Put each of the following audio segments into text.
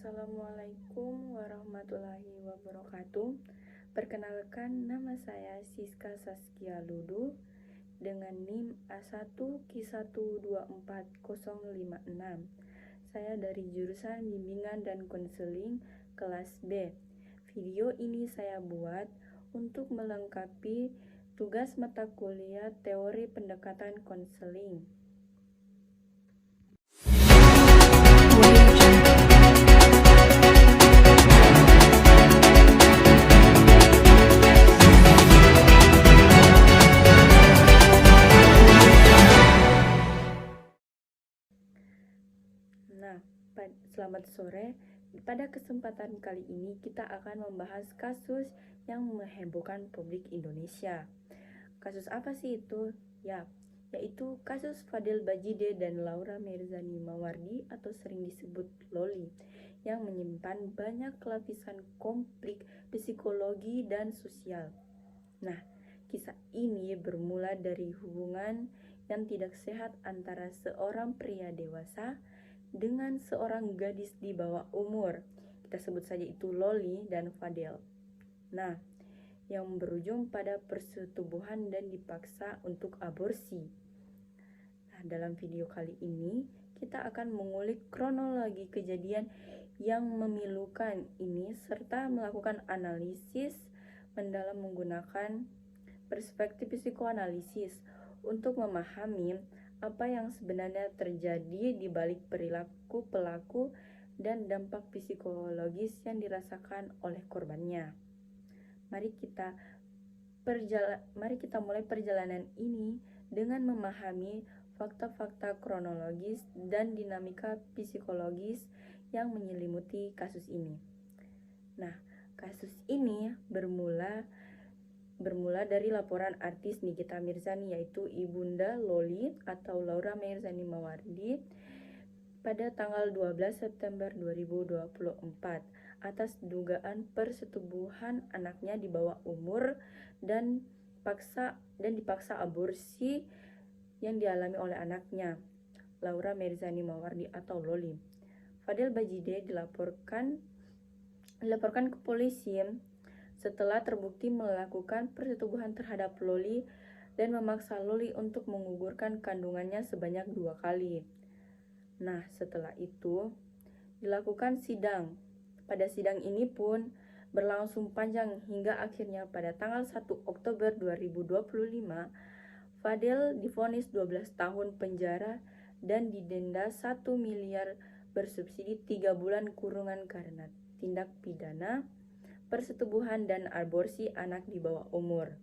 Assalamualaikum warahmatullahi wabarakatuh. Perkenalkan, nama saya Siska Saskia Ludu dengan NIM A1Q124056. Saya dari jurusan Bimbingan dan Konseling kelas B. Video ini saya buat untuk melengkapi tugas mata kuliah Teori Pendekatan Konseling. Selamat sore. Pada kesempatan kali ini kita akan membahas kasus yang menghebohkan publik Indonesia. Kasus apa sih itu? Yaitu kasus Fadel Bajide dan Laura Mirzani Mawardi atau sering disebut Loli, yang menyimpan banyak lapisan konflik psikologi dan sosial. Kisah ini bermula dari hubungan yang tidak sehat antara seorang pria dewasa dengan seorang gadis di bawah umur. Kita sebut saja itu Loli dan Fadel. Yang berujung pada persetubuhan dan dipaksa untuk aborsi. Dalam video kali ini kita akan mengulik kronologi kejadian yang memilukan ini serta melakukan analisis mendalam menggunakan perspektif psikoanalisis untuk memahami apa yang sebenarnya terjadi di balik perilaku pelaku dan dampak psikologis yang dirasakan oleh korbannya. Mari kita mulai perjalanan ini dengan memahami fakta-fakta kronologis dan dinamika psikologis yang menyelimuti kasus ini. Kasus ini bermula dari laporan artis Nikita Mirzani, yaitu Ibunda Loli atau Laura Mirzani Mawardi pada tanggal 12 September 2024 atas dugaan persetubuhan anaknya di bawah umur dan dipaksa aborsi yang dialami oleh anaknya, Laura Mirzani Mawardi atau Loli. Fadel Bajide dilaporkan ke polisi setelah terbukti melakukan persetubuhan terhadap Loli dan memaksa Loli untuk menggugurkan kandungannya sebanyak 2 kali. Setelah itu dilakukan sidang. Pada sidang ini pun berlangsung panjang hingga akhirnya pada tanggal 1 Oktober 2025 Fadel divonis 12 tahun penjara dan didenda 1 miliar bersubsidi 3 bulan kurungan karena tindak pidana persetubuhan dan aborsi anak di bawah umur.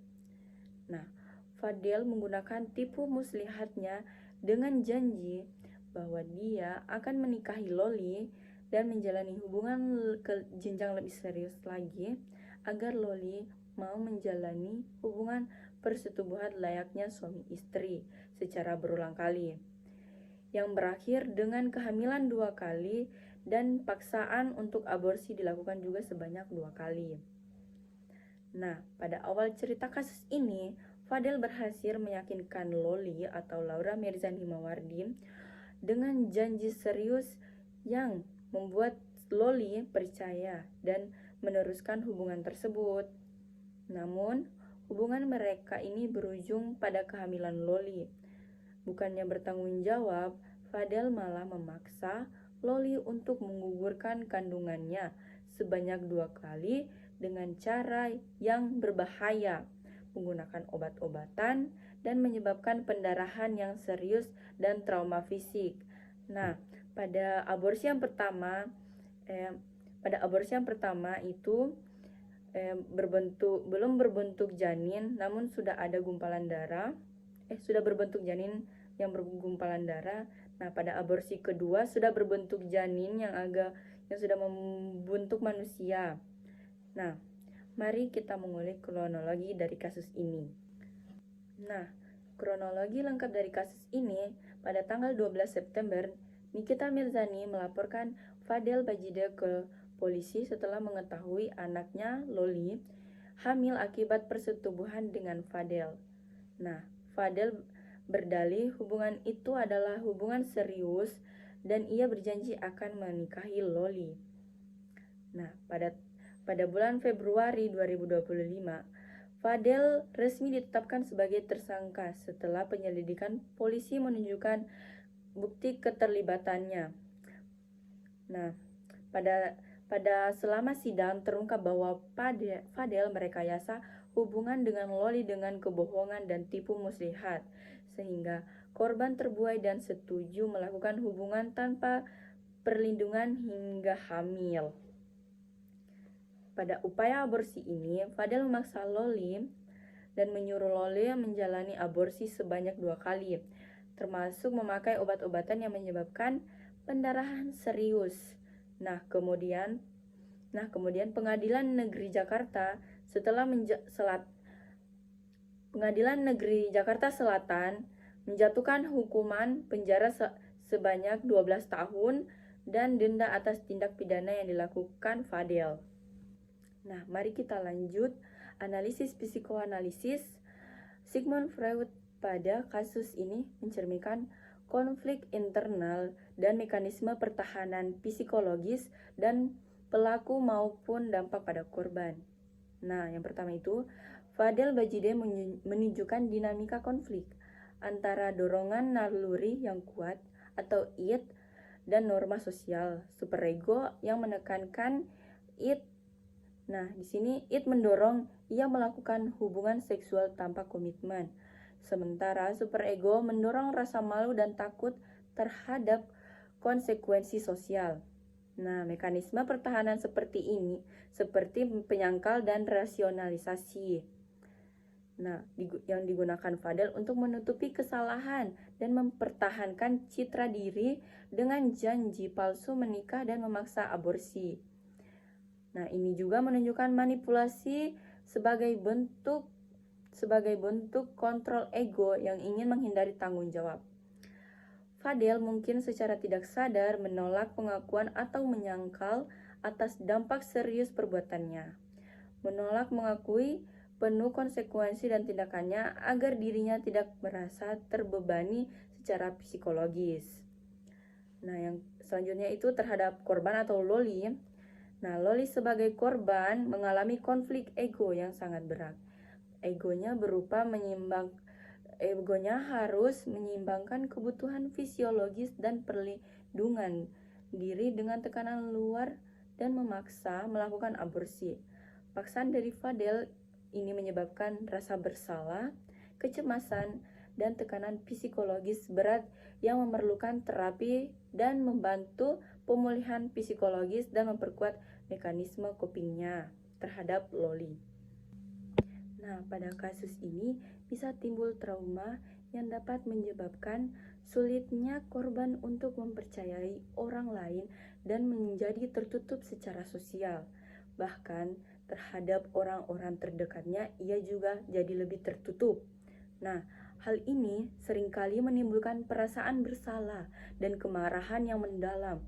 Fadel menggunakan tipu muslihatnya dengan janji bahwa dia akan menikahi Loli dan menjalani hubungan ke jenjang lebih serius lagi agar Loli mau menjalani hubungan persetubuhan layaknya suami istri secara berulang kali, yang berakhir dengan kehamilan 2 kali dan paksaan untuk aborsi dilakukan juga sebanyak 2 kali. Pada awal cerita kasus ini, Fadel berhasil meyakinkan Loli atau Laura Mirzani Mawardi dengan janji serius yang membuat Loli percaya dan meneruskan hubungan tersebut. Namun, hubungan mereka ini berujung pada kehamilan Loli. Bukannya bertanggung jawab, Fadel malah memaksa Loli untuk menggugurkan kandungannya sebanyak 2 kali dengan cara yang berbahaya, menggunakan obat-obatan dan menyebabkan pendarahan yang serius dan trauma fisik. Pada aborsi yang pertama itu belum berbentuk janin, namun sudah ada gumpalan darah. Sudah berbentuk janin yang bergumpalan darah. Pada aborsi kedua sudah berbentuk janin yang sudah membentuk manusia. Mari kita mengulik kronologi dari kasus ini. Kronologi lengkap dari kasus ini, pada tanggal 12 September, Nikita Mirzani melaporkan Fadel Bajide ke polisi setelah mengetahui anaknya Loli hamil akibat persetubuhan dengan Fadel. Fadel berdalih hubungan itu adalah hubungan serius dan ia berjanji akan menikahi Loli. Nah, pada bulan Februari 2025, Fadel resmi ditetapkan sebagai tersangka setelah penyelidikan polisi menunjukkan bukti keterlibatannya. Nah, pada selama sidang terungkap bahwa Fadel merekayasa hubungan dengan Loli dengan kebohongan dan tipu muslihat, sehingga korban terbuai dan setuju melakukan hubungan tanpa perlindungan hingga hamil. Pada upaya aborsi ini, Fadel memaksa Loli dan menyuruh Loli menjalani aborsi sebanyak 2 kali, termasuk memakai obat-obatan yang menyebabkan pendarahan serius. Kemudian Pengadilan Negeri Jakarta Selatan menjatuhkan hukuman penjara sebanyak 12 tahun dan denda atas tindak pidana yang dilakukan Fadel. Nah, mari kita lanjut analisis psikoanalisis. Sigmund Freud pada kasus ini mencerminkan konflik internal dan mekanisme pertahanan psikologis dan pelaku maupun dampak pada korban. Nah, yang pertama itu, Fadel Bajide menunjukkan dinamika konflik antara dorongan naluri yang kuat atau id dan norma sosial superego yang menekankan id. Nah, di sini id mendorong ia melakukan hubungan seksual tanpa komitmen. Sementara superego mendorong rasa malu dan takut terhadap konsekuensi sosial. Nah, mekanisme pertahanan seperti ini seperti penyangkal dan rasionalisasi. Nah, yang digunakan Fadel untuk menutupi kesalahan dan mempertahankan citra diri dengan janji palsu menikah dan memaksa aborsi. Nah, ini juga menunjukkan manipulasi sebagai bentuk kontrol ego yang ingin menghindari tanggung jawab. Fadel mungkin secara tidak sadar menolak pengakuan atau menyangkal atas dampak serius perbuatannya. Menolak mengakui penuh konsekuensi dan tindakannya agar dirinya tidak merasa terbebani secara psikologis. Nah, yang selanjutnya itu terhadap korban atau Loli. Nah, Loli sebagai korban mengalami konflik ego yang sangat berat. Egonya harus menyeimbangkan kebutuhan fisiologis dan perlindungan diri dengan tekanan luar dan memaksa melakukan aborsi. Paksaan dari Fadel ini menyebabkan rasa bersalah, kecemasan, dan tekanan psikologis berat yang memerlukan terapi dan membantu pemulihan psikologis dan memperkuat mekanisme copingnya terhadap Loli. Nah, pada kasus ini bisa timbul trauma yang dapat menyebabkan sulitnya korban untuk mempercayai orang lain dan menjadi tertutup secara sosial. Bahkan terhadap orang-orang terdekatnya ia juga jadi lebih tertutup. Nah, hal ini seringkali menimbulkan perasaan bersalah dan kemarahan yang mendalam,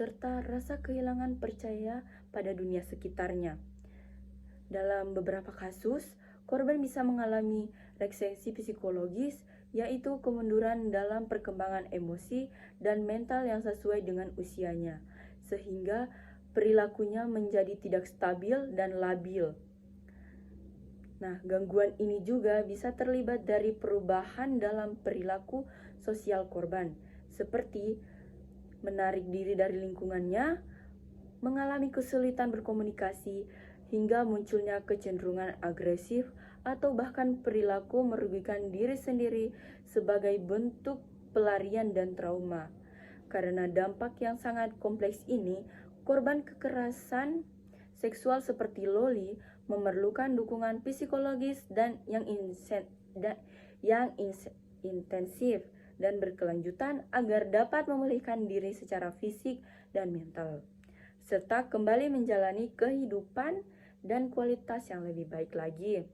serta rasa kehilangan percaya pada dunia sekitarnya. Dalam beberapa kasus, korban bisa mengalami regresi psikologis, yaitu kemunduran dalam perkembangan emosi dan mental yang sesuai dengan usianya, sehingga perilakunya menjadi tidak stabil dan labil. Nah, gangguan ini juga bisa terlibat dari perubahan dalam perilaku sosial korban, seperti menarik diri dari lingkungannya, mengalami kesulitan berkomunikasi, hingga munculnya kecenderungan agresif atau bahkan perilaku merugikan diri sendiri sebagai bentuk pelarian dan trauma. Karena dampak yang sangat kompleks ini, korban kekerasan seksual seperti Loli memerlukan dukungan psikologis dan yang intensif dan berkelanjutan agar dapat memulihkan diri secara fisik dan mental, serta kembali menjalani kehidupan dan kualitas yang lebih baik lagi.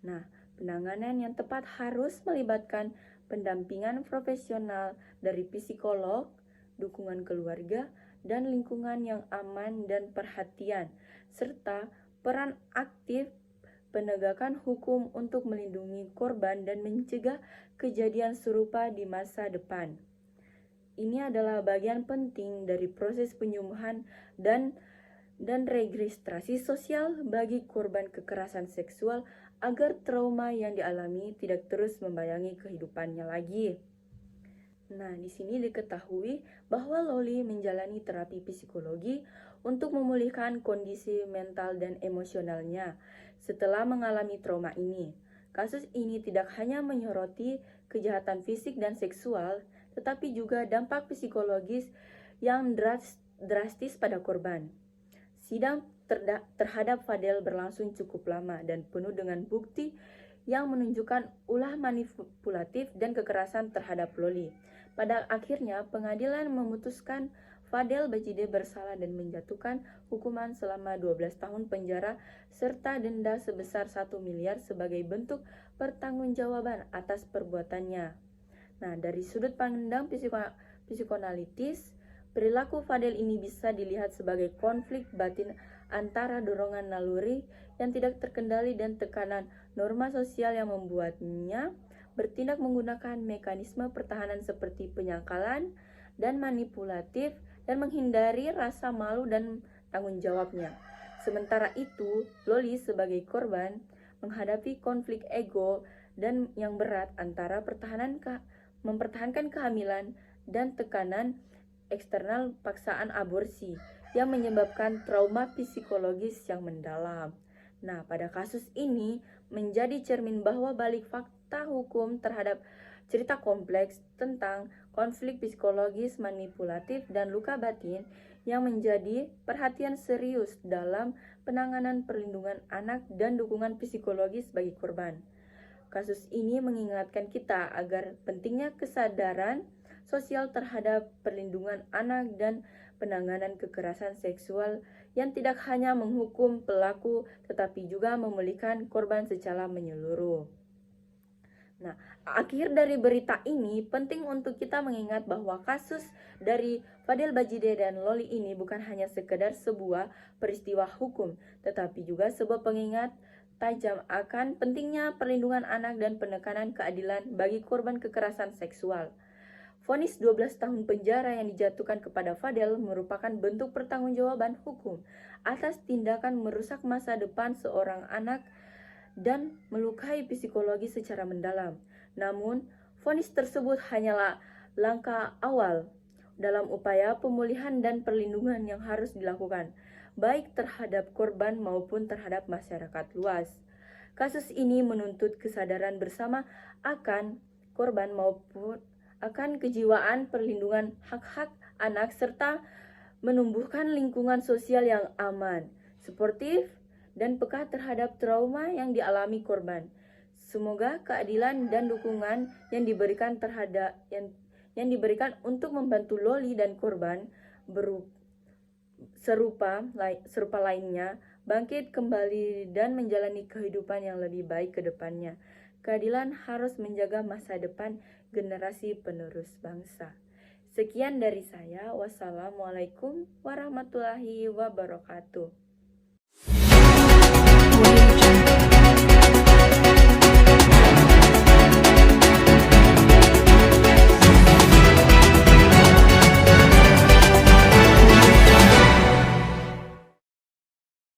Nah, penanganan yang tepat harus melibatkan pendampingan profesional dari psikolog, dukungan keluarga, dan lingkungan yang aman dan perhatian, serta peran aktif penegakan hukum untuk melindungi korban dan mencegah kejadian serupa di masa depan. Ini adalah bagian penting dari proses penyembuhan dan dan registrasi sosial bagi korban kekerasan seksual agar trauma yang dialami tidak terus membayangi kehidupannya lagi. Nah, di sini diketahui bahwa Loli menjalani terapi psikologi untuk memulihkan kondisi mental dan emosionalnya setelah mengalami trauma ini. Kasus ini tidak hanya menyoroti kejahatan fisik dan seksual, tetapi juga dampak psikologis yang drastis pada korban. Sidang terhadap Fadel berlangsung cukup lama dan penuh dengan bukti yang menunjukkan ulah manipulatif dan kekerasan terhadap Loli. Pada akhirnya, pengadilan memutuskan Fadel Bajide bersalah dan menjatuhkan hukuman selama 12 tahun penjara serta denda sebesar 1 miliar sebagai bentuk pertanggungjawaban atas perbuatannya. Nah, dari sudut pandang psikoanalitis, perilaku Fadel ini bisa dilihat sebagai konflik batin antara dorongan naluri yang tidak terkendali dan tekanan norma sosial yang membuatnya bertindak menggunakan mekanisme pertahanan seperti penyangkalan dan manipulatif dan menghindari rasa malu dan tanggung jawabnya. Sementara itu, Loli sebagai korban menghadapi konflik ego dan yang berat antara mempertahankan kehamilan dan tekanan eksternal paksaan aborsi yang menyebabkan trauma psikologis yang mendalam. Nah, pada kasus ini menjadi cermin bahwa balik fakta hukum terhadap cerita kompleks tentang konflik psikologis, manipulatif, dan luka batin yang menjadi perhatian serius dalam penanganan perlindungan anak dan dukungan psikologis bagi korban. Kasus ini mengingatkan kita agar pentingnya kesadaran sosial terhadap perlindungan anak dan penanganan kekerasan seksual yang tidak hanya menghukum pelaku tetapi juga memulihkan korban secara menyeluruh. Nah, akhir dari berita ini penting untuk kita mengingat bahwa kasus dari Fadel Bajide dan Loli ini bukan hanya sekedar sebuah peristiwa hukum, tetapi juga sebuah pengingat tajam akan pentingnya perlindungan anak dan penekanan keadilan bagi korban kekerasan seksual. Vonis 12 tahun penjara yang dijatuhkan kepada Fadel merupakan bentuk pertanggungjawaban hukum atas tindakan merusak masa depan seorang anak dan melukai psikologi secara mendalam. Namun, vonis tersebut hanyalah langkah awal dalam upaya pemulihan dan perlindungan yang harus dilakukan, baik terhadap korban maupun terhadap masyarakat luas. Kasus ini menuntut kesadaran bersama akan korban maupun akan kejiwaan perlindungan hak-hak anak serta menumbuhkan lingkungan sosial yang aman, suportif, dan peka terhadap trauma yang dialami korban. Semoga keadilan dan dukungan yang diberikan untuk membantu Loli dan korban serupa lainnya bangkit kembali dan menjalani kehidupan yang lebih baik ke depannya. Keadilan harus menjaga masa depan generasi penerus bangsa. Sekian dari saya. Wassalamualaikum warahmatullahi wabarakatuh.